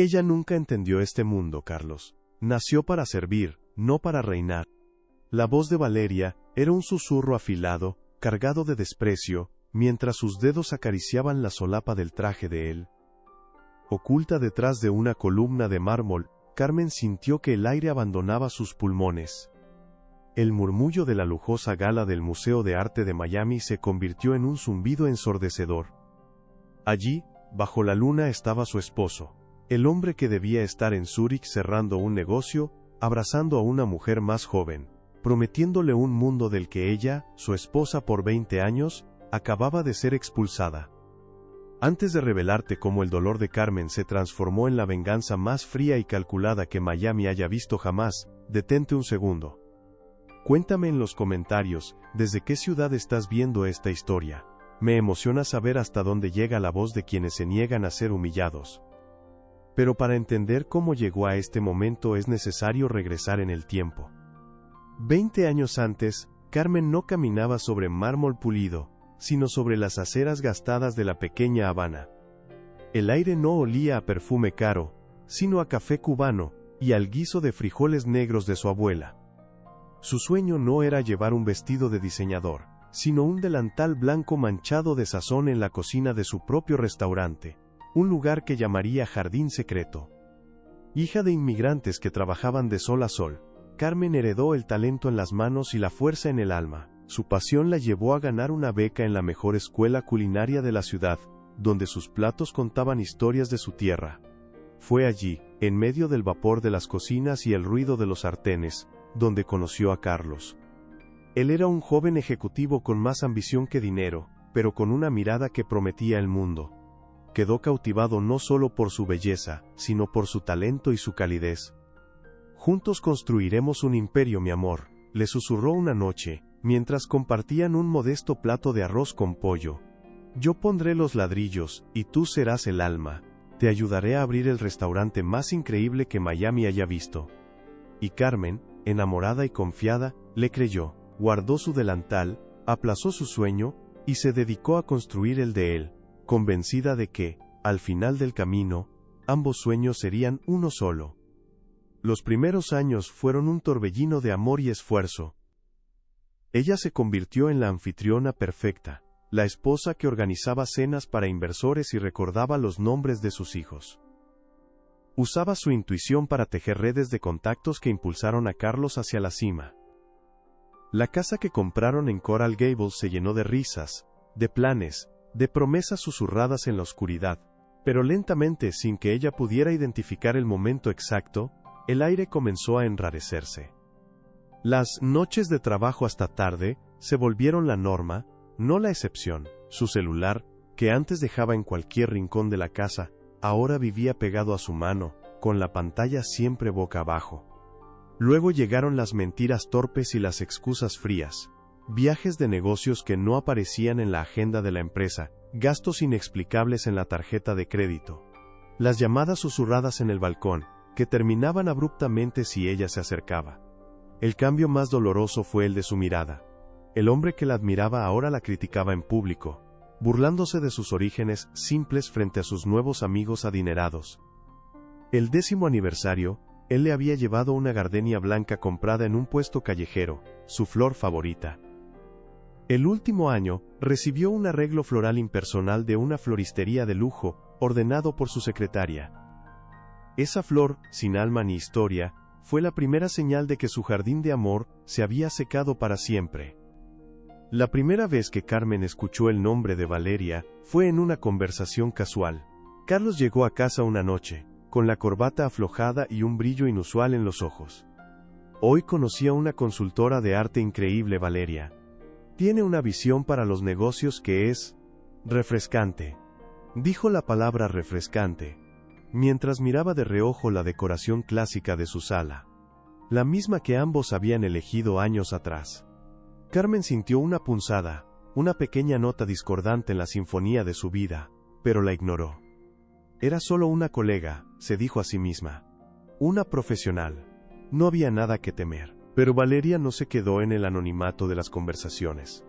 Ella nunca entendió este mundo, Carlos. Nació para servir, no para reinar. La voz de Valeria era un susurro afilado, cargado de desprecio, mientras sus dedos acariciaban la solapa del traje de él. Oculta detrás de una columna de mármol, Carmen sintió que el aire abandonaba sus pulmones. El murmullo de la lujosa gala del Museo de Arte de Miami se convirtió en un zumbido ensordecedor. Allí, bajo la luna, estaba su esposo, el hombre que debía estar en Zúrich cerrando un negocio, abrazando a una mujer más joven, prometiéndole un mundo del que ella, su esposa por 20 años, acababa de ser expulsada. Antes de revelarte cómo el dolor de Carmen se transformó en la venganza más fría y calculada que Miami haya visto jamás, detente un segundo. Cuéntame en los comentarios, ¿desde qué ciudad estás viendo esta historia? Me emociona saber hasta dónde llega la voz de quienes se niegan a ser humillados. Pero para entender cómo llegó a este momento es necesario regresar en el tiempo. 20 años antes, Carmen no caminaba sobre mármol pulido, sino sobre las aceras gastadas de la pequeña Habana. El aire no olía a perfume caro, sino a café cubano, y al guiso de frijoles negros de su abuela. Su sueño no era llevar un vestido de diseñador, sino un delantal blanco manchado de sazón en la cocina de su propio restaurante, un lugar que llamaría Jardín Secreto. Hija de inmigrantes que trabajaban de sol a sol, Carmen heredó el talento en las manos y la fuerza en el alma. Su pasión la llevó a ganar una beca en la mejor escuela culinaria de la ciudad, donde sus platos contaban historias de su tierra. Fue allí, en medio del vapor de las cocinas y el ruido de los sartenes, donde conoció a Carlos. Él era un joven ejecutivo con más ambición que dinero, pero con una mirada que prometía el mundo. Quedó cautivado no solo por su belleza, sino por su talento y su calidez. «Juntos construiremos un imperio, mi amor», le susurró una noche, mientras compartían un modesto plato de arroz con pollo. «Yo pondré los ladrillos, y tú serás el alma. Te ayudaré a abrir el restaurante más increíble que Miami haya visto». Y Carmen, enamorada y confiada, le creyó, guardó su delantal, aplazó su sueño, y se dedicó a construir el de él, convencida de que, al final del camino, ambos sueños serían uno solo. Los primeros años fueron un torbellino de amor y esfuerzo. Ella se convirtió en la anfitriona perfecta, la esposa que organizaba cenas para inversores y recordaba los nombres de sus hijos. Usaba su intuición para tejer redes de contactos que impulsaron a Carlos hacia la cima. La casa que compraron en Coral Gables se llenó de risas, de planes, de promesas susurradas en la oscuridad, pero lentamente, sin que ella pudiera identificar el momento exacto, el aire comenzó a enrarecerse. Las noches de trabajo hasta tarde se volvieron la norma, no la excepción. Su celular, que antes dejaba en cualquier rincón de la casa, ahora vivía pegado a su mano, con la pantalla siempre boca abajo. Luego llegaron las mentiras torpes y las excusas frías, viajes de negocios que no aparecían en la agenda de la empresa, gastos inexplicables en la tarjeta de crédito. Las llamadas susurradas en el balcón, que terminaban abruptamente si ella se acercaba. El cambio más doloroso fue el de su mirada. El hombre que la admiraba ahora la criticaba en público, burlándose de sus orígenes simples frente a sus nuevos amigos adinerados. El 10º aniversario, él le había llevado una gardenia blanca comprada en un puesto callejero, su flor favorita. El último año, recibió un arreglo floral impersonal de una floristería de lujo, ordenado por su secretaria. Esa flor, sin alma ni historia, fue la primera señal de que su jardín de amor se había secado para siempre. La primera vez que Carmen escuchó el nombre de Valeria, fue en una conversación casual. Carlos llegó a casa una noche, con la corbata aflojada y un brillo inusual en los ojos. Hoy conocí a una consultora de arte increíble, Valeria. Tiene una visión para los negocios que es refrescante. Dijo la palabra refrescante, mientras miraba de reojo la decoración clásica de su sala, la misma que ambos habían elegido años atrás. Carmen sintió una punzada, una pequeña nota discordante en la sinfonía de su vida, pero la ignoró. Era solo una colega, se dijo a sí misma. Una profesional. No había nada que temer. Pero Valeria no se quedó en el anonimato de las conversaciones.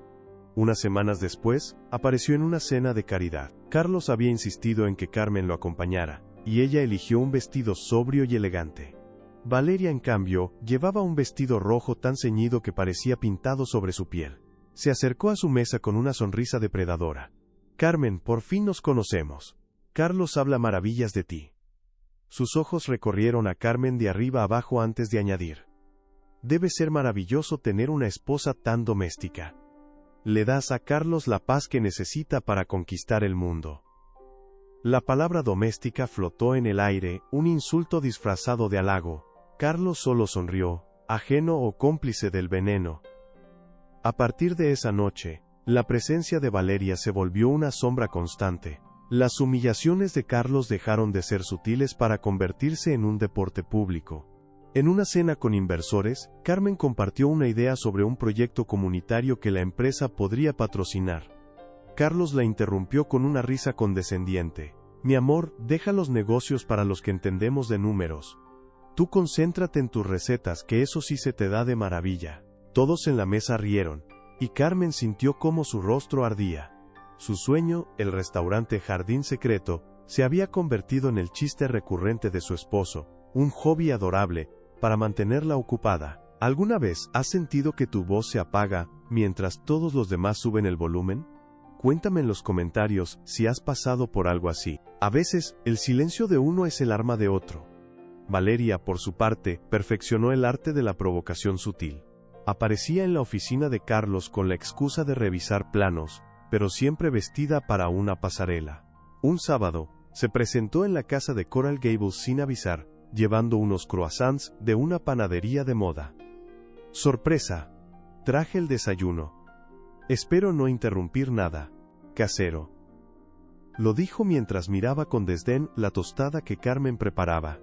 Unas semanas después, apareció en una cena de caridad. Carlos había insistido en que Carmen lo acompañara, y ella eligió un vestido sobrio y elegante. Valeria, en cambio, llevaba un vestido rojo tan ceñido que parecía pintado sobre su piel. Se acercó a su mesa con una sonrisa depredadora. Carmen, por fin nos conocemos. Carlos habla maravillas de ti. Sus ojos recorrieron a Carmen de arriba abajo antes de añadir. Debe ser maravilloso tener una esposa tan doméstica. Le das a Carlos la paz que necesita para conquistar el mundo. La palabra doméstica flotó en el aire, un insulto disfrazado de halago. Carlos solo sonrió, ajeno o cómplice del veneno. A partir de esa noche, la presencia de Valeria se volvió una sombra constante. Las humillaciones de Carlos dejaron de ser sutiles para convertirse en un deporte público. En una cena con inversores, Carmen compartió una idea sobre un proyecto comunitario que la empresa podría patrocinar. Carlos la interrumpió con una risa condescendiente. Mi amor, deja los negocios para los que entendemos de números. Tú concéntrate en tus recetas, que eso sí se te da de maravilla. Todos en la mesa rieron, y Carmen sintió cómo su rostro ardía. Su sueño, el restaurante Jardín Secreto, se había convertido en el chiste recurrente de su esposo, un hobby adorable, para mantenerla ocupada. ¿Alguna vez has sentido que tu voz se apaga, mientras todos los demás suben el volumen? Cuéntame en los comentarios si has pasado por algo así. A veces, el silencio de uno es el arma de otro. Valeria, por su parte, perfeccionó el arte de la provocación sutil. Aparecía en la oficina de Carlos con la excusa de revisar planos, pero siempre vestida para una pasarela. Un sábado, se presentó en la casa de Coral Gables sin avisar, llevando unos croissants de una panadería de moda. ¡Sorpresa! Traje el desayuno. Espero no interrumpir nada. Casero. Lo dijo mientras miraba con desdén la tostada que Carmen preparaba.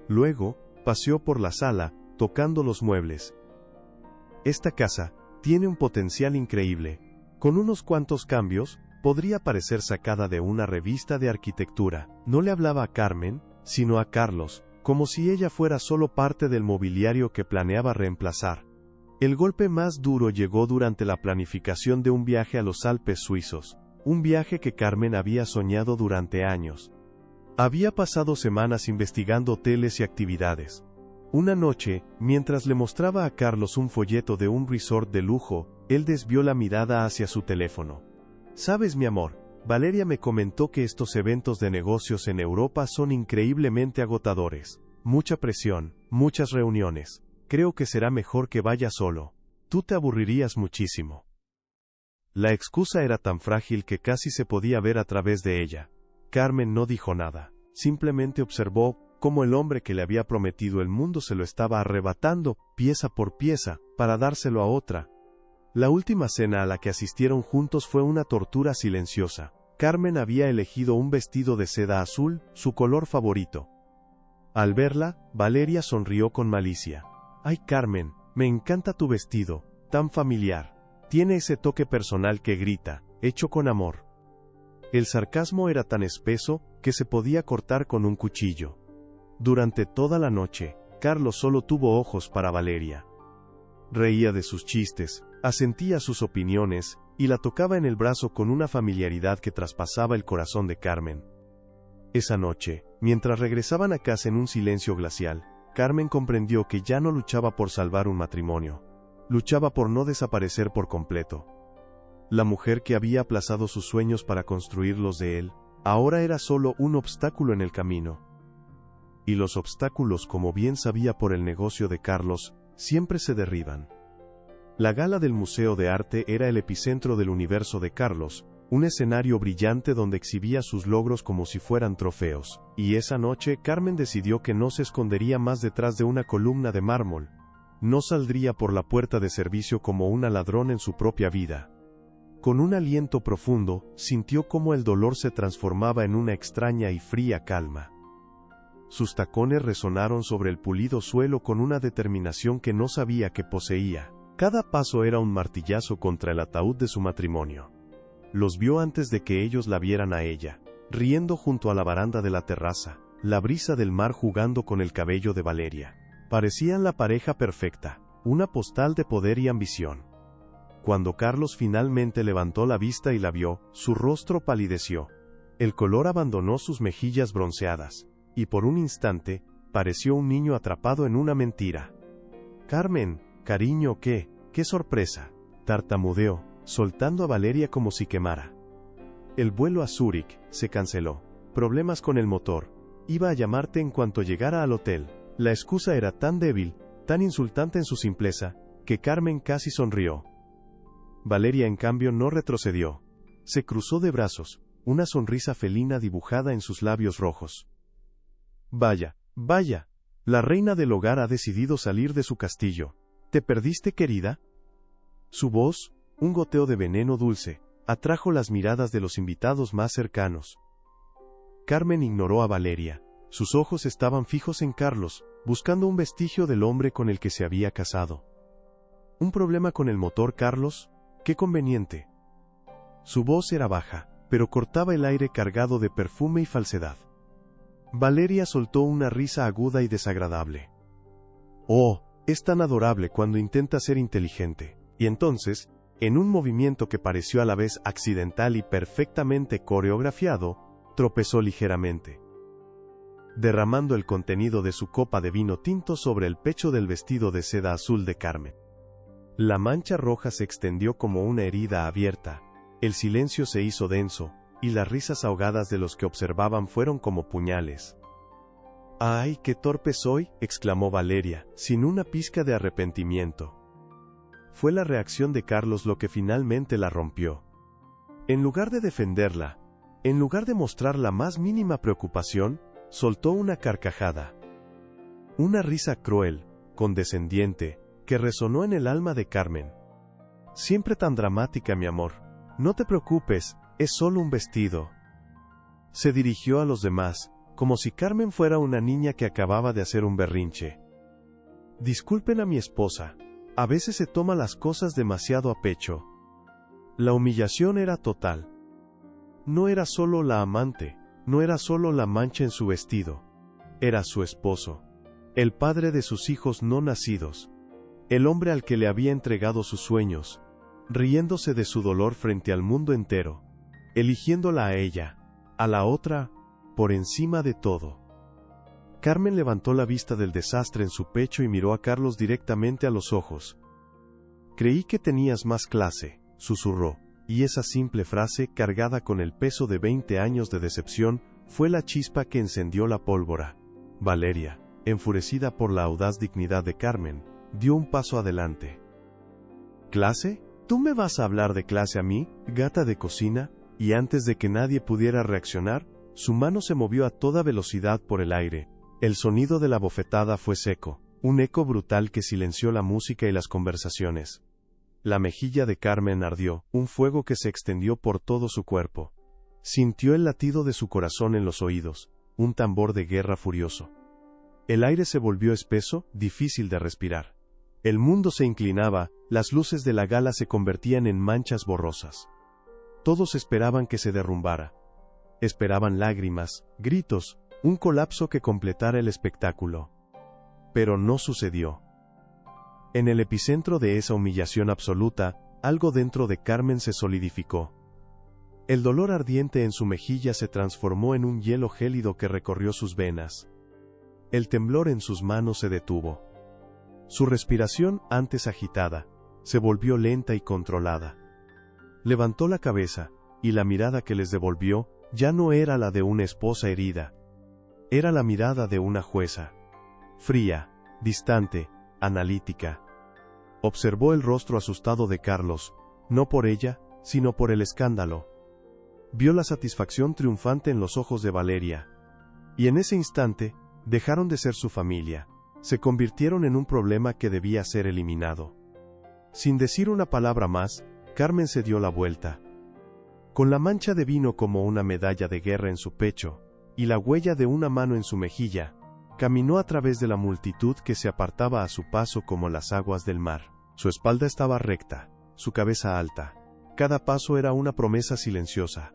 Luego, paseó por la sala, tocando los muebles. Esta casa tiene un potencial increíble. Con unos cuantos cambios, podría parecer sacada de una revista de arquitectura. No le hablaba a Carmen, sino a Carlos, como si ella fuera solo parte del mobiliario que planeaba reemplazar. El golpe más duro llegó durante la planificación de un viaje a los Alpes suizos, un viaje que Carmen había soñado durante años. Había pasado semanas investigando hoteles y actividades. Una noche, mientras le mostraba a Carlos un folleto de un resort de lujo, él desvió la mirada hacia su teléfono. «Sabes, mi amor, Valeria me comentó que estos eventos de negocios en Europa son increíblemente agotadores. Mucha presión, muchas reuniones. Creo que será mejor que vaya solo. Tú te aburrirías muchísimo». La excusa era tan frágil que casi se podía ver a través de ella. Carmen no dijo nada, simplemente observó cómo el hombre que le había prometido el mundo se lo estaba arrebatando, pieza por pieza, para dárselo a otra. La última cena a la que asistieron juntos fue una tortura silenciosa. Carmen había elegido un vestido de seda azul, su color favorito. Al verla, Valeria sonrió con malicia. «Ay, Carmen, me encanta tu vestido, tan familiar. Tiene ese toque personal que grita, hecho con amor». El sarcasmo era tan espeso que se podía cortar con un cuchillo. Durante toda la noche, Carlos solo tuvo ojos para Valeria. Reía de sus chistes, asentía a sus opiniones, y la tocaba en el brazo con una familiaridad que traspasaba el corazón de Carmen. Esa noche, mientras regresaban a casa en un silencio glacial, Carmen comprendió que ya no luchaba por salvar un matrimonio. Luchaba por no desaparecer por completo. La mujer que había aplazado sus sueños para construir los de él, ahora era solo un obstáculo en el camino. Y los obstáculos, como bien sabía por el negocio de Carlos, siempre se derriban. La gala del Museo de Arte era el epicentro del universo de Carlos, un escenario brillante donde exhibía sus logros como si fueran trofeos, y esa noche Carmen decidió que no se escondería más detrás de una columna de mármol. No saldría por la puerta de servicio como una ladrón en su propia vida. Con un aliento profundo, sintió cómo el dolor se transformaba en una extraña y fría calma. Sus tacones resonaron sobre el pulido suelo con una determinación que no sabía que poseía. Cada paso era un martillazo contra el ataúd de su matrimonio. Los vio antes de que ellos la vieran a ella, riendo junto a la baranda de la terraza, la brisa del mar jugando con el cabello de Valeria. Parecían la pareja perfecta, una postal de poder y ambición. Cuando Carlos finalmente levantó la vista y la vio, su rostro palideció. El color abandonó sus mejillas bronceadas, y por un instante, pareció un niño atrapado en una mentira. «Carmen, cariño, ¿qué sorpresa?», tartamudeó, soltando a Valeria como si quemara. «El vuelo a Zúrich se canceló. Problemas con el motor. Iba a llamarte en cuanto llegara al hotel». La excusa era tan débil, tan insultante en su simpleza, que Carmen casi sonrió. Valeria, en cambio, no retrocedió. Se cruzó de brazos, una sonrisa felina dibujada en sus labios rojos. «Vaya, vaya. La reina del hogar ha decidido salir de su castillo. ¿Te perdiste, querida?». Su voz, un goteo de veneno dulce, atrajo las miradas de los invitados más cercanos. Carmen ignoró a Valeria. Sus ojos estaban fijos en Carlos, buscando un vestigio del hombre con el que se había casado. «¿Un problema con el motor, Carlos? Qué conveniente». Su voz era baja, pero cortaba el aire cargado de perfume y falsedad. Valeria soltó una risa aguda y desagradable. «Oh, es tan adorable cuando intenta ser inteligente». Y entonces, en un movimiento que pareció a la vez accidental y perfectamente coreografiado, tropezó ligeramente, derramando el contenido de su copa de vino tinto sobre el pecho del vestido de seda azul de Carmen. La mancha roja se extendió como una herida abierta, el silencio se hizo denso, y las risas ahogadas de los que observaban fueron como puñales. «¡Ay, qué torpe soy!», exclamó Valeria, sin una pizca de arrepentimiento. Fue la reacción de Carlos lo que finalmente la rompió. En lugar de defenderla, en lugar de mostrar la más mínima preocupación, soltó una carcajada. Una risa cruel, condescendiente, que resonó en el alma de Carmen. «Siempre tan dramática, mi amor. No te preocupes, es solo un vestido». Se dirigió a los demás, como si Carmen fuera una niña que acababa de hacer un berrinche. «Disculpen a mi esposa. A veces se toma las cosas demasiado a pecho». La humillación era total. No era solo la amante, no era solo la mancha en su vestido. Era su esposo. El padre de sus hijos no nacidos. El hombre al que le había entregado sus sueños, riéndose de su dolor frente al mundo entero, eligiéndola a ella, a la otra, por encima de todo. Carmen levantó la vista del desastre en su pecho y miró a Carlos directamente a los ojos. «Creí que tenías más clase», susurró, y esa simple frase, cargada con el peso de 20 años de decepción, fue la chispa que encendió la pólvora. Valeria, enfurecida por la audaz dignidad de Carmen, dio un paso adelante. «¿Clase? ¿Tú me vas a hablar de clase a mí, gata de cocina?». Y antes de que nadie pudiera reaccionar, su mano se movió a toda velocidad por el aire. El sonido de la bofetada fue seco, un eco brutal que silenció la música y las conversaciones. La mejilla de Carmen ardió, un fuego que se extendió por todo su cuerpo. Sintió el latido de su corazón en los oídos, un tambor de guerra furioso. El aire se volvió espeso, difícil de respirar. El mundo se inclinaba, las luces de la gala se convertían en manchas borrosas. Todos esperaban que se derrumbara. Esperaban lágrimas, gritos, un colapso que completara el espectáculo. Pero no sucedió. En el epicentro de esa humillación absoluta, algo dentro de Carmen se solidificó. El dolor ardiente en su mejilla se transformó en un hielo gélido que recorrió sus venas. El temblor en sus manos se detuvo. Su respiración, antes agitada, se volvió lenta y controlada. Levantó la cabeza, y la mirada que les devolvió, ya no era la de una esposa herida. Era la mirada de una jueza. Fría, distante, analítica. Observó el rostro asustado de Carlos, no por ella, sino por el escándalo. Vio la satisfacción triunfante en los ojos de Valeria. Y en ese instante, dejaron de ser su familia. Se convirtieron en un problema que debía ser eliminado. Sin decir una palabra más, Carmen se dio la vuelta. Con la mancha de vino como una medalla de guerra en su pecho, y la huella de una mano en su mejilla, caminó a través de la multitud que se apartaba a su paso como las aguas del mar. Su espalda estaba recta, su cabeza alta. Cada paso era una promesa silenciosa.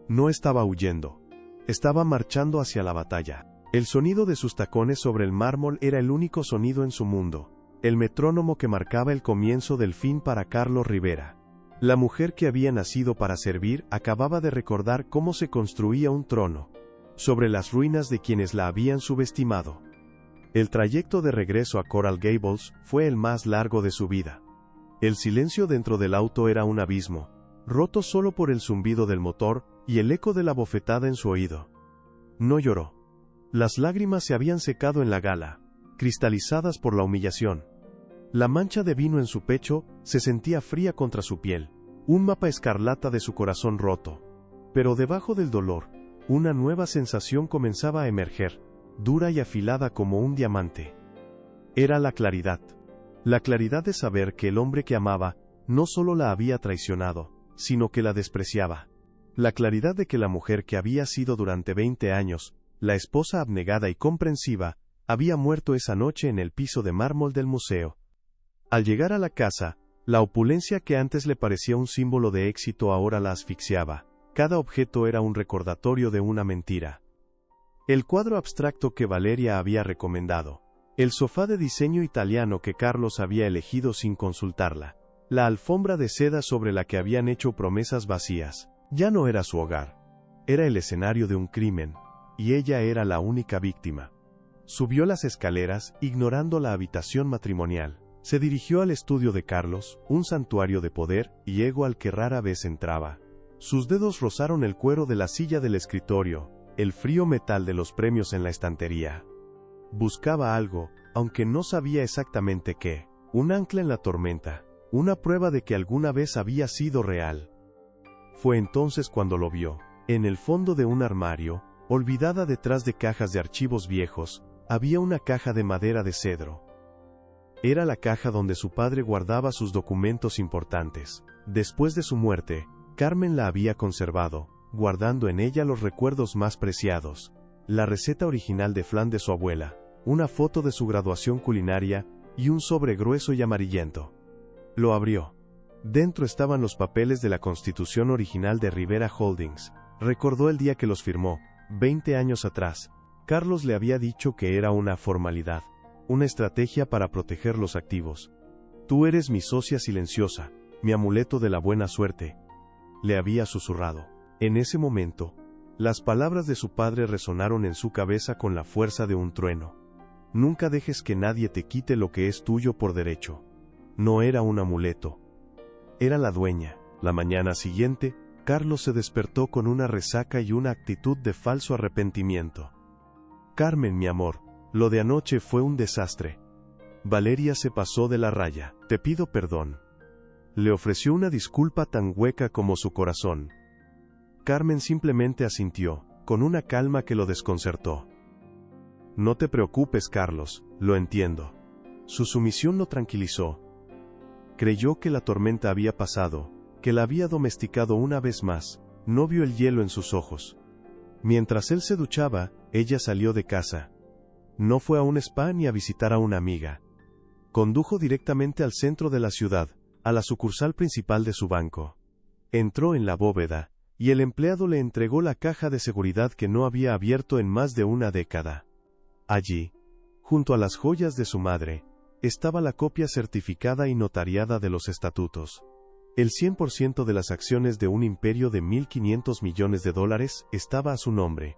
No estaba huyendo. Estaba marchando hacia la batalla. El sonido de sus tacones sobre el mármol era el único sonido en su mundo, el metrónomo que marcaba el comienzo del fin para Carlos Rivera. La mujer que había nacido para servir acababa de recordar cómo se construía un trono, sobre las ruinas de quienes la habían subestimado. El trayecto de regreso a Coral Gables fue el más largo de su vida. El silencio dentro del auto era un abismo, roto solo por el zumbido del motor y el eco de la bofetada en su oído. No lloró. Las lágrimas se habían secado en la gala, cristalizadas por la humillación. La mancha de vino en su pecho se sentía fría contra su piel, un mapa escarlata de su corazón roto. Pero debajo del dolor, una nueva sensación comenzaba a emerger, dura y afilada como un diamante. Era la claridad. La claridad de saber que el hombre que amaba no solo la había traicionado, sino que la despreciaba. La claridad de que la mujer que había sido durante 20 años, la esposa abnegada y comprensiva, había muerto esa noche en el piso de mármol del museo. Al llegar a la casa, la opulencia que antes le parecía un símbolo de éxito ahora la asfixiaba. Cada objeto era un recordatorio de una mentira. El cuadro abstracto que Valeria había recomendado, el sofá de diseño italiano que Carlos había elegido sin consultarla, la alfombra de seda sobre la que habían hecho promesas vacías, ya no era su hogar. Era el escenario de un crimen, y ella era la única víctima. Subió las escaleras, ignorando la habitación matrimonial. Se dirigió al estudio de Carlos, un santuario de poder y ego al que rara vez entraba. Sus dedos rozaron el cuero de la silla del escritorio, el frío metal de los premios en la estantería. Buscaba algo, aunque no sabía exactamente qué. Un ancla en la tormenta, una prueba de que alguna vez había sido real. Fue entonces cuando lo vio. En el fondo de un armario, olvidada detrás de cajas de archivos viejos, había una caja de madera de cedro. Era la caja donde su padre guardaba sus documentos importantes. Después de su muerte, Carmen la había conservado, guardando en ella los recuerdos más preciados. La receta original de flan de su abuela, una foto de su graduación culinaria, y un sobre grueso y amarillento. Lo abrió. Dentro estaban los papeles de la constitución original de Rivera Holdings. Recordó el día que los firmó, 20 años atrás. Carlos le había dicho que era una formalidad, una estrategia para proteger los activos. Tú eres mi socia silenciosa, mi amuleto de la buena suerte, le había susurrado. En ese momento, las palabras de su padre resonaron en su cabeza con la fuerza de un trueno. Nunca dejes que nadie te quite lo que es tuyo por derecho. No era un amuleto. Era la dueña. La mañana siguiente, Carlos se despertó con una resaca y una actitud de falso arrepentimiento. Carmen, mi amor, lo de anoche fue un desastre. Valeria se pasó de la raya. Te pido perdón. Le ofreció una disculpa tan hueca como su corazón. Carmen simplemente asintió, con una calma que lo desconcertó. No te preocupes, Carlos, lo entiendo. Su sumisión lo tranquilizó. Creyó que la tormenta había pasado, que la había domesticado una vez más. No vio el hielo en sus ojos. Mientras él se duchaba, ella salió de casa. No fue a un spa ni a visitar a una amiga. Condujo directamente al centro de la ciudad, a la sucursal principal de su banco. Entró en la bóveda, y el empleado le entregó la caja de seguridad que no había abierto en más de una década. Allí, junto a las joyas de su madre, estaba la copia certificada y notariada de los estatutos. El 100% de las acciones de un imperio de $1.500 millones estaba a su nombre.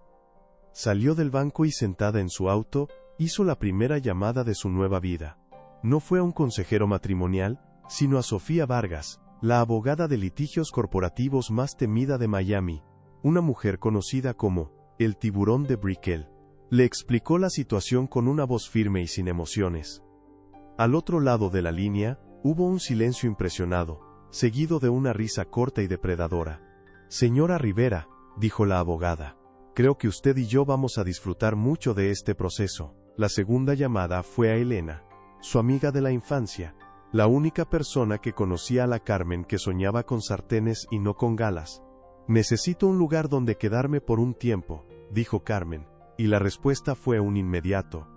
Salió del banco y sentada en su auto, hizo la primera llamada de su nueva vida. No fue a un consejero matrimonial, sino a Sofía Vargas, la abogada de litigios corporativos más temida de Miami, una mujer conocida como el tiburón de Brickell. Le explicó la situación con una voz firme y sin emociones. Al otro lado de la línea, hubo un silencio impresionado, seguido de una risa corta y depredadora. Señora Rivera, dijo la abogada, creo que usted y yo vamos a disfrutar mucho de este proceso. La segunda llamada fue a Elena, su amiga de la infancia, la única persona que conocía a la Carmen que soñaba con sartenes y no con galas. Necesito un lugar donde quedarme por un tiempo, dijo Carmen, y la respuesta fue un inmediato.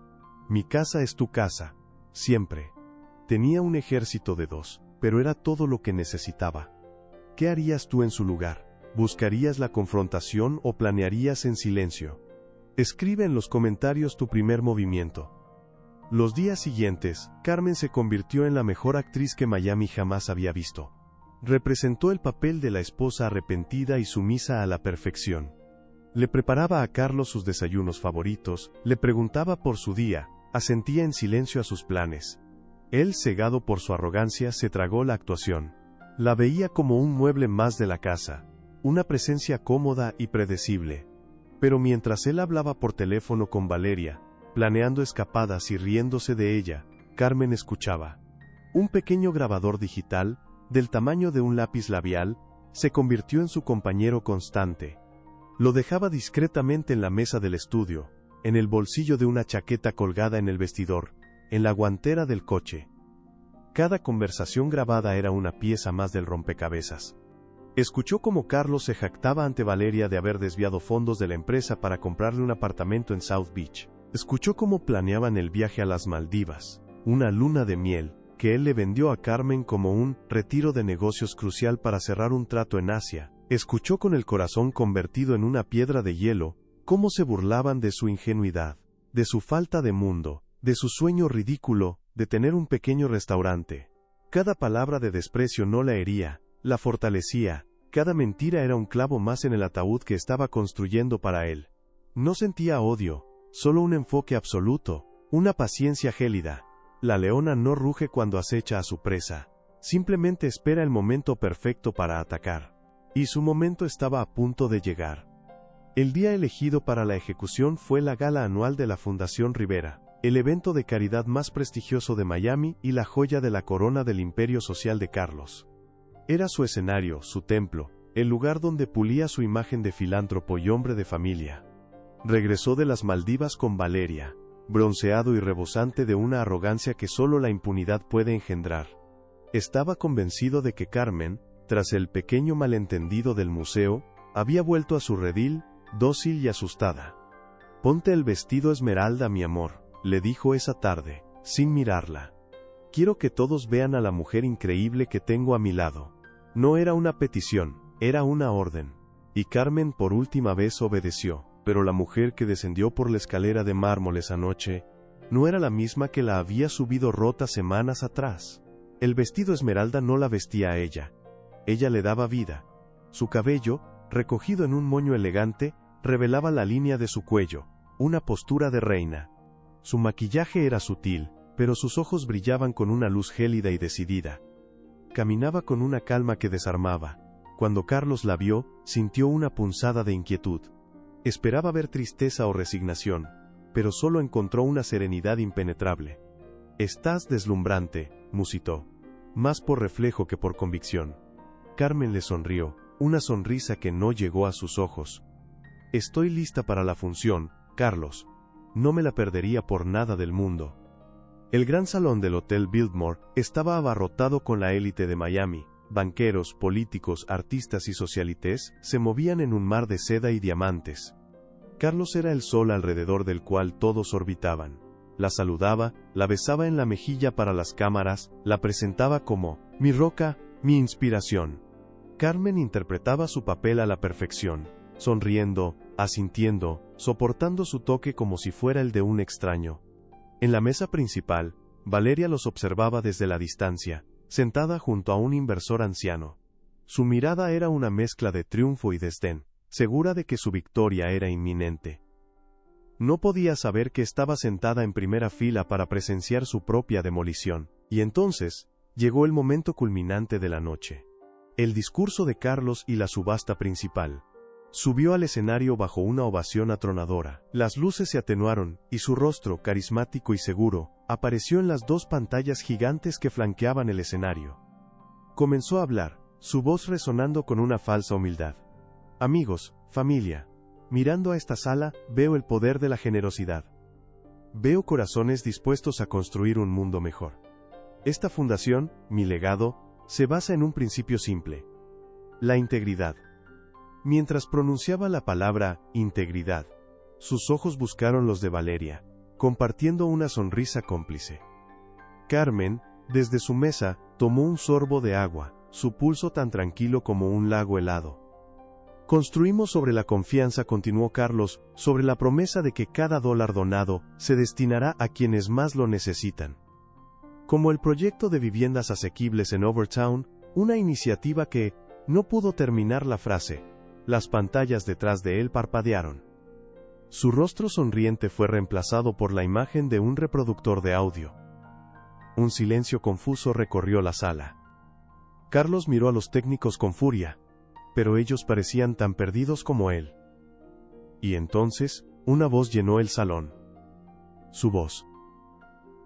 Mi casa es tu casa, siempre. Tenía un ejército de dos, pero era todo lo que necesitaba. ¿Qué harías tú en su lugar? ¿Buscarías la confrontación o planearías en silencio? Escribe en los comentarios tu primer movimiento. Los días siguientes, Carmen se convirtió en la mejor actriz que Miami jamás había visto. Representó el papel de la esposa arrepentida y sumisa a la perfección. Le preparaba a Carlos sus desayunos favoritos, le preguntaba por su día, asentía en silencio a sus planes. Él, cegado por su arrogancia, se tragó la actuación. La veía como un mueble más de la casa, una presencia cómoda y predecible. Pero mientras él hablaba por teléfono con Valeria, planeando escapadas y riéndose de ella, Carmen escuchaba. Un pequeño grabador digital, del tamaño de un lápiz labial, se convirtió en su compañero constante. Lo dejaba discretamente en la mesa del estudio, en el bolsillo de una chaqueta colgada en el vestidor, en la guantera del coche. Cada conversación grabada era una pieza más del rompecabezas. Escuchó cómo Carlos se jactaba ante Valeria de haber desviado fondos de la empresa para comprarle un apartamento en South Beach. Escuchó cómo planeaban el viaje a las Maldivas, una luna de miel, que él le vendió a Carmen como un retiro de negocios crucial para cerrar un trato en Asia. Escuchó con el corazón convertido en una piedra de hielo, cómo se burlaban de su ingenuidad, de su falta de mundo, de su sueño ridículo, de tener un pequeño restaurante. Cada palabra de desprecio no la hería, la fortalecía, cada mentira era un clavo más en el ataúd que estaba construyendo para él. No sentía odio, solo un enfoque absoluto, una paciencia gélida. La leona no ruge cuando acecha a su presa, simplemente espera el momento perfecto para atacar. Y su momento estaba a punto de llegar. El día elegido para la ejecución fue la gala anual de la Fundación Rivera, el evento de caridad más prestigioso de Miami y la joya de la corona del imperio social de Carlos. Era su escenario, su templo, el lugar donde pulía su imagen de filántropo y hombre de familia. Regresó de las Maldivas con Valeria, bronceado y rebosante de una arrogancia que solo la impunidad puede engendrar. Estaba convencido de que Carmen, tras el pequeño malentendido del museo, había vuelto a su redil, dócil y asustada. «Ponte el vestido esmeralda, mi amor», le dijo esa tarde, sin mirarla. «Quiero que todos vean a la mujer increíble que tengo a mi lado». No era una petición, era una orden. Y Carmen por última vez obedeció, pero la mujer que descendió por la escalera de mármol esa noche, no era la misma que la había subido rota semanas atrás. El vestido esmeralda no la vestía a ella. Ella le daba vida. Su cabello, recogido en un moño elegante, revelaba la línea de su cuello, una postura de reina. Su maquillaje era sutil, pero sus ojos brillaban con una luz gélida y decidida. Caminaba con una calma que desarmaba. Cuando Carlos la vio, sintió una punzada de inquietud. Esperaba ver tristeza o resignación, pero solo encontró una serenidad impenetrable. «Estás deslumbrante», musitó, más por reflejo que por convicción. Carmen le sonrió, una sonrisa que no llegó a sus ojos. «Estoy lista para la función, Carlos. No me la perdería por nada del mundo». El gran salón del Hotel Biltmore estaba abarrotado con la élite de Miami. Banqueros, políticos, artistas y socialites se movían en un mar de seda y diamantes. Carlos era el sol alrededor del cual todos orbitaban. La saludaba, la besaba en la mejilla para las cámaras, la presentaba como «mi roca, mi inspiración». Carmen interpretaba su papel a la perfección, sonriendo, asintiendo, soportando su toque como si fuera el de un extraño. En la mesa principal, Valeria los observaba desde la distancia, sentada junto a un inversor anciano. Su mirada era una mezcla de triunfo y desdén, segura de que su victoria era inminente. No podía saber que estaba sentada en primera fila para presenciar su propia demolición, y entonces, llegó el momento culminante de la noche. El discurso de Carlos y la subasta principal. Subió al escenario bajo una ovación atronadora. Las luces se atenuaron, y su rostro, carismático y seguro, apareció en las dos pantallas gigantes que flanqueaban el escenario. Comenzó a hablar, su voz resonando con una falsa humildad. «Amigos, familia, mirando a esta sala, veo el poder de la generosidad. Veo corazones dispuestos a construir un mundo mejor. Esta fundación, mi legado, se basa en un principio simple: la integridad». Mientras pronunciaba la palabra integridad, sus ojos buscaron los de Valeria, compartiendo una sonrisa cómplice. Carmen, desde su mesa, tomó un sorbo de agua, su pulso tan tranquilo como un lago helado. «Construimos sobre la confianza», continuó Carlos, «sobre la promesa de que cada dólar donado se destinará a quienes más lo necesitan. Como el proyecto de viviendas asequibles en Overtown, Una iniciativa que no pudo terminar la frase. Las pantallas detrás de él parpadearon. Su rostro sonriente fue reemplazado por la imagen de un reproductor de audio. Un silencio confuso recorrió la sala. Carlos miró a los técnicos con furia, pero ellos parecían tan perdidos como él. Y entonces, una voz llenó el salón. Su voz.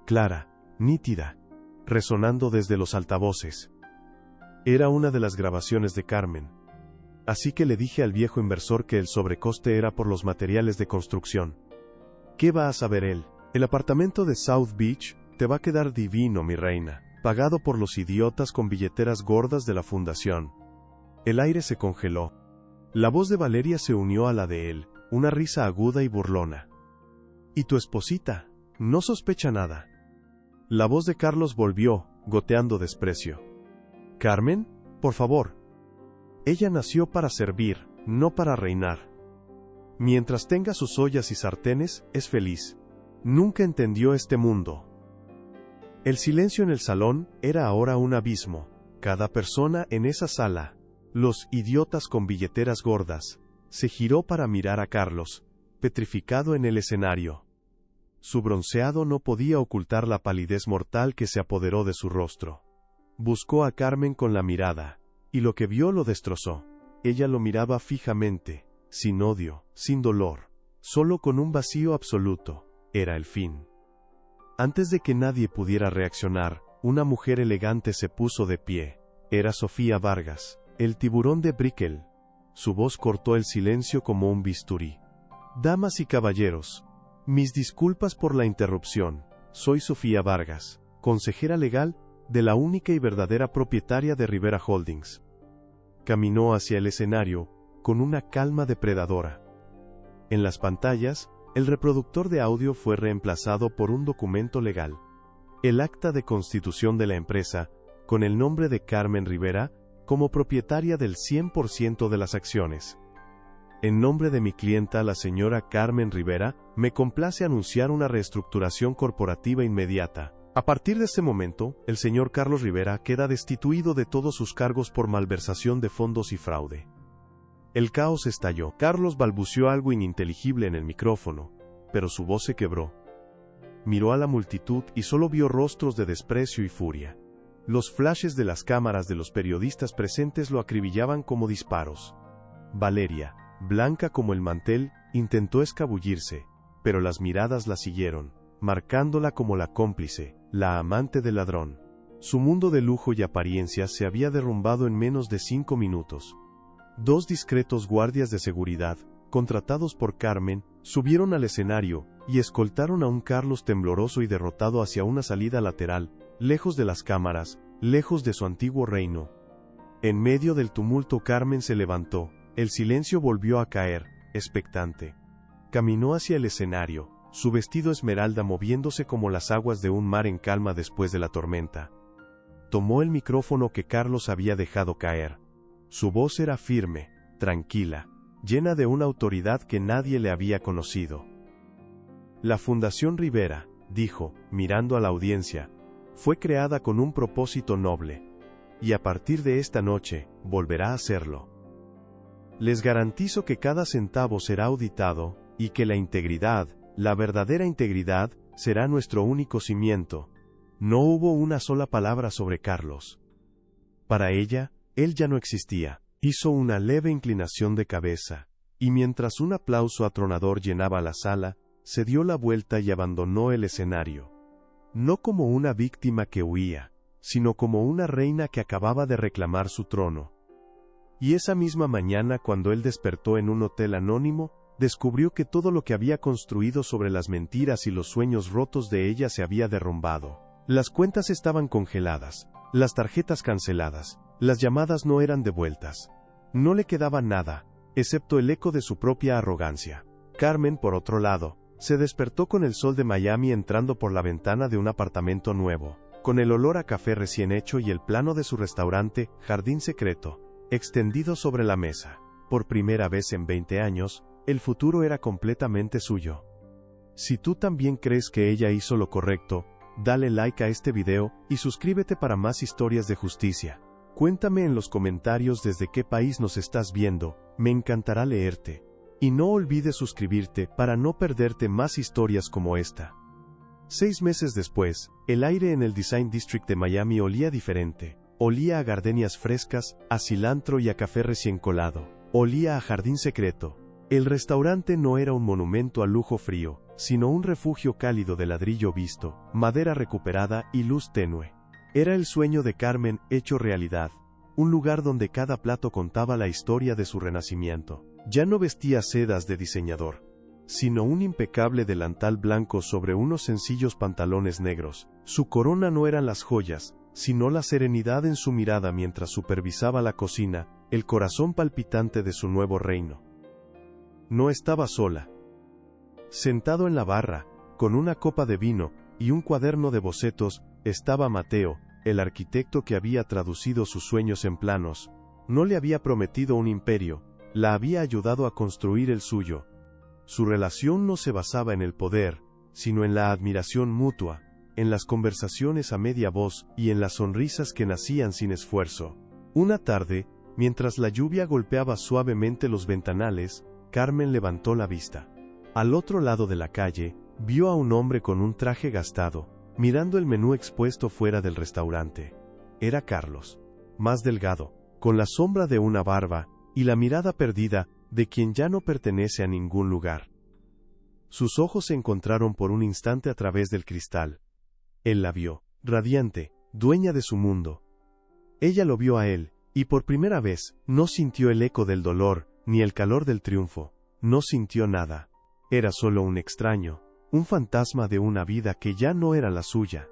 Clara, nítida, resonando desde los altavoces. Era una de las grabaciones de Carmen. Así que le dije al viejo inversor que el sobrecoste era por los materiales de construcción. ¿Qué va a saber él? El apartamento de South Beach te va a quedar divino, mi reina, pagado por los idiotas con billeteras gordas de la fundación. El aire se congeló. La voz de Valeria se unió a la de él, una risa aguda y burlona. ¿Y tu esposita? No sospecha nada. La voz de Carlos volvió, goteando desprecio. ¿Carmen? Por favor. Ella nació para servir, no para reinar. Mientras tenga sus ollas y sartenes, es feliz. Nunca entendió este mundo. El silencio en el salón era ahora un abismo. Cada persona en esa sala, los idiotas con billeteras gordas, se giró para mirar a Carlos, petrificado en el escenario. Su bronceado no podía ocultar la palidez mortal que se apoderó de su rostro. Buscó a Carmen con la mirada, y lo que vio lo destrozó. Ella lo miraba fijamente, sin odio, sin dolor, solo con un vacío absoluto. Era el fin. Antes de que nadie pudiera reaccionar, una mujer elegante se puso de pie. Era Sofía Vargas, el tiburón de Brickell. Su voz cortó el silencio como un bisturí. Damas y caballeros, mis disculpas por la interrupción. Soy Sofía Vargas, consejera legal de la única y verdadera propietaria de Rivera Holdings. Caminó hacia el escenario, con una calma depredadora. En las pantallas, el reproductor de audio fue reemplazado por un documento legal. El acta de constitución de la empresa, con el nombre de Carmen Rivera, como propietaria del 100% de las acciones. En nombre de mi clienta, la señora Carmen Rivera, me complace anunciar una reestructuración corporativa inmediata. A partir de este momento, el señor Carlos Rivera queda destituido de todos sus cargos por malversación de fondos y fraude. El caos estalló. Carlos balbuceó algo ininteligible en el micrófono, pero su voz se quebró. Miró a la multitud y solo vio rostros de desprecio y furia. Los flashes de las cámaras de los periodistas presentes lo acribillaban como disparos. Valeria, blanca como el mantel, intentó escabullirse, pero las miradas la siguieron, marcándola como la cómplice, la amante del ladrón. Su mundo de lujo y apariencia se había derrumbado en menos de 5 minutos. 2 discretos guardias de seguridad, contratados por Carmen, subieron al escenario y escoltaron a un Carlos tembloroso y derrotado hacia una salida lateral, lejos de las cámaras, lejos de su antiguo reino. En medio del tumulto Carmen se levantó, el silencio volvió a caer, expectante. Caminó hacia el escenario, su vestido esmeralda moviéndose como las aguas de un mar en calma después de la tormenta. Tomó el micrófono que Carlos había dejado caer. Su voz era firme, tranquila, llena de una autoridad que nadie le había conocido. La Fundación Rivera, dijo, mirando a la audiencia, fue creada con un propósito noble. Y a partir de esta noche, volverá a serlo. Les garantizo que cada centavo será auditado, y que la integridad, la verdadera integridad, será nuestro único cimiento. No hubo una sola palabra sobre Carlos. Para ella, él ya no existía. Hizo una leve inclinación de cabeza, y mientras un aplauso atronador llenaba la sala, se dio la vuelta y abandonó el escenario. No como una víctima que huía, sino como una reina que acababa de reclamar su trono. Y esa misma mañana, cuando él despertó en un hotel anónimo, descubrió que todo lo que había construido sobre las mentiras y los sueños rotos de ella se había derrumbado. Las cuentas estaban congeladas, las tarjetas canceladas, las llamadas no eran devueltas. No le quedaba nada, excepto el eco de su propia arrogancia. Carmen, por otro lado, se despertó con el sol de Miami entrando por la ventana de un apartamento nuevo, con el olor a café recién hecho y el plano de su restaurante, Jardín Secreto, extendido sobre la mesa. Por primera vez en 20 años, el futuro era completamente suyo. Si tú también crees que ella hizo lo correcto, dale like a este video y suscríbete para más historias de justicia. Cuéntame en los comentarios desde qué país nos estás viendo, me encantará leerte. Y no olvides suscribirte para no perderte más historias como esta. 6 meses después, el aire en el Design District de Miami olía diferente. Olía a gardenias frescas, a cilantro y a café recién colado. Olía a jardín secreto. El restaurante no era un monumento al lujo frío, sino un refugio cálido de ladrillo visto, madera recuperada y luz tenue. Era el sueño de Carmen hecho realidad, un lugar donde cada plato contaba la historia de su renacimiento. Ya no vestía sedas de diseñador, sino un impecable delantal blanco sobre unos sencillos pantalones negros. Su corona no eran las joyas, sino la serenidad en su mirada mientras supervisaba la cocina, el corazón palpitante de su nuevo reino. No estaba sola. Sentado en la barra, con una copa de vino y un cuaderno de bocetos, estaba Mateo, el arquitecto que había traducido sus sueños en planos. No le había prometido un imperio, la había ayudado a construir el suyo. Su relación no se basaba en el poder, sino en la admiración mutua, en las conversaciones a media voz y en las sonrisas que nacían sin esfuerzo. Una tarde, mientras la lluvia golpeaba suavemente los ventanales, Carmen levantó la vista. Al otro lado de la calle, vio a un hombre con un traje gastado, mirando el menú expuesto fuera del restaurante. Era Carlos, más delgado, con la sombra de una barba, y la mirada perdida de quien ya no pertenece a ningún lugar. Sus ojos se encontraron por un instante a través del cristal. Él la vio, radiante, dueña de su mundo. Ella lo vio a él, y por primera vez, no sintió el eco del dolor, ni el calor del triunfo. No sintió nada. Era solo un extraño, un fantasma de una vida que ya no era la suya.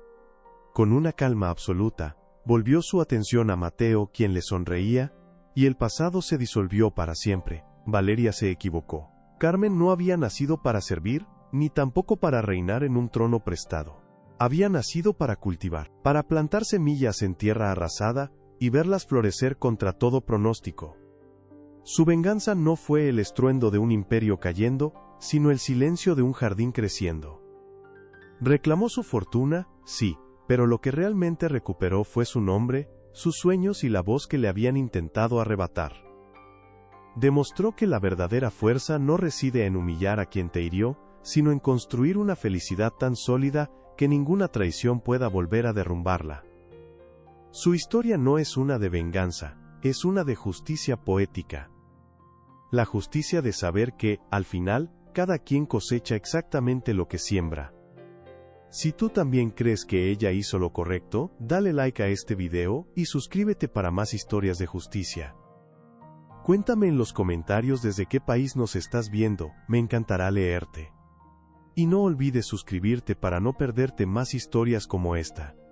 Con una calma absoluta, volvió su atención a Mateo, quien le sonreía, y el pasado se disolvió para siempre. Valeria se equivocó. Carmen no había nacido para servir, ni tampoco para reinar en un trono prestado. Había nacido para cultivar, para plantar semillas en tierra arrasada, y verlas florecer contra todo pronóstico. Su venganza no fue el estruendo de un imperio cayendo, sino el silencio de un jardín creciendo. Reclamó su fortuna, sí, pero lo que realmente recuperó fue su nombre, sus sueños y la voz que le habían intentado arrebatar. Demostró que la verdadera fuerza no reside en humillar a quien te hirió, sino en construir una felicidad tan sólida que ninguna traición pueda volver a derrumbarla. Su historia no es una de venganza, es una de justicia poética. La justicia de saber que, al final, cada quien cosecha exactamente lo que siembra. Si tú también crees que ella hizo lo correcto, dale like a este video y suscríbete para más historias de justicia. Cuéntame en los comentarios desde qué país nos estás viendo, me encantará leerte. Y no olvides suscribirte para no perderte más historias como esta.